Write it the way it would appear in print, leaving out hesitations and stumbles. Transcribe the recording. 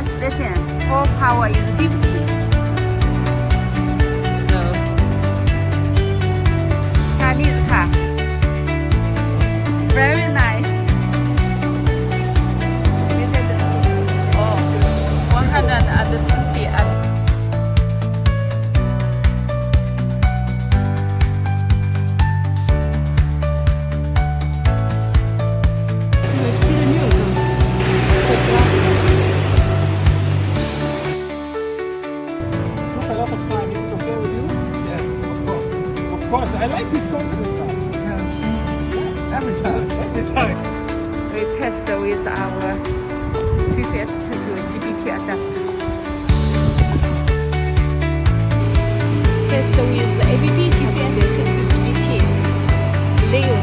station. Full power is 50. So Chinese car. Very nice. They said 120 up. A lot of time. Is it okay with you? Yes, of course. Of course, I like this confidence car. Every time. We test with our ccs2 GPT adapter. Test with ABB ccs2 GPT. Leo.